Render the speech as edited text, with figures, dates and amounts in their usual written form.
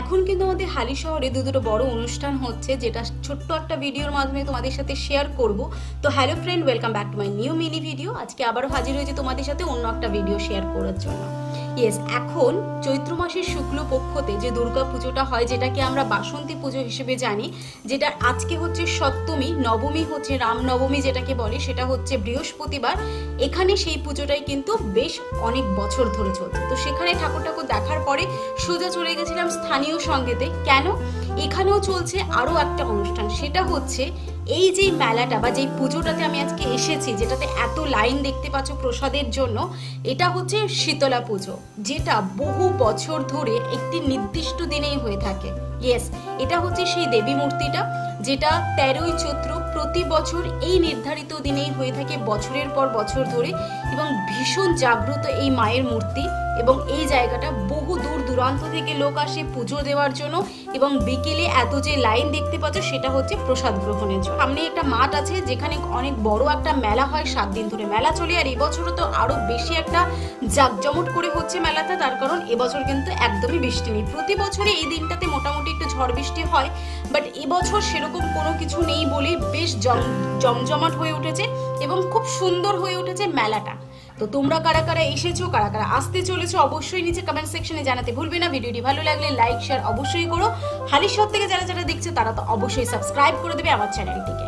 এখন কিন্তু আমাদের হালি শহরে দুটো বড় অনুষ্ঠান হচ্ছে, যেটা ছোট্ট একটা ভিডিওর মাধ্যমে তোমাদের সাথে শেয়ার করব। তো hello friend, welcome back to my new mini video. আজকে আবারও হাজির হয়েছে তোমাদের সাথে অন্য একটা ভিডিও শেয়ার করার জন্য। ইয়েস, এখন চৈত্র মাসের শুক্লপক্ষতে যে দুর্গা পুজোটা হয়, যেটাকে আমরা বাসন্তী পুজো হিসেবে জানি, যেটা আজকে হচ্ছে সপ্তমী, নবমী হচ্ছে রামনবমী যেটাকে বলে, সেটা হচ্ছে বৃহস্পতিবার। এখানে সেই পুজোটাই কিন্তু বেশ অনেক বছর ধরে চলছে। তো সেখানে ঠাকুর দেখার পরে সোজা চলে গেছিলাম স্থানীয় সঙ্গীতে। কেন? এখানেও চলছে আরো একটা অনুষ্ঠান, সেটা হচ্ছে এই যে মেলাটা বা যেই পুজোটাতে আমি আজকে এসেছি, যেটাতে এত লাইন দেখতে পাচ্ছ প্রসাদের জন্য, এটা হচ্ছে শীতলা পুজো, যেটা বহু বছর ধরে একটি নির্দিষ্ট দিনেই হয়ে থাকে। ইয়েস, এটা হচ্ছে সেই দেবী মূর্তিটা, যেটা 13ই চৈত্র প্রতি বছর এই নির্ধারিত দিনেই হয়ে থাকে বছরের পর বছর ধরে। এবং ভীষণ জাগ্রত এই মায়ের মূর্তি, এবং এই জায়গাটা বহু দূর দূরান্ত থেকে লোক আসে পুজো দেওয়ার জন্য। এবং বিকেলে এত যে লাইন দেখতে পাচ্ছ, সেটা হচ্ছে প্রসাদ গ্রহণের জন্য। সামনে একটা মাঠ আছে, যেখানে অনেক বড় একটা মেলা হয়, 7 দিন ধরে মেলা চলে। আর এবছরও তো আরো বেশি একটা জাঁকজমট করে হচ্ছে মেলাটা, তার কারণ এবছর কিন্তু একদমই বৃষ্টি নেই। প্রতি বছরে এই দিনটাতে মোটামুটি একটু ঝড় বৃষ্টি হয়, বাট এবছর সেরকম কোনো কিছু নেই বলে বেশ জমজমাট হয়ে উঠেছে এবং খুব সুন্দর হয়ে উঠেছে মেলাটা। তো তোমরা কারা কারা এসেছো, কারা কারা আসতে চলেছো, অবশ্যই নিচে কমেন্ট সেকশনে জানাতে ভুলবে না। ভিডিওটি ভালো লাগলে লাইক শেয়ার অবশ্যই করো। হালিশহর থেকে যারা যারা দেখছো, তারা তো অবশ্যই সাবস্ক্রাইব করে দেবে আমার চ্যানেলটিকে।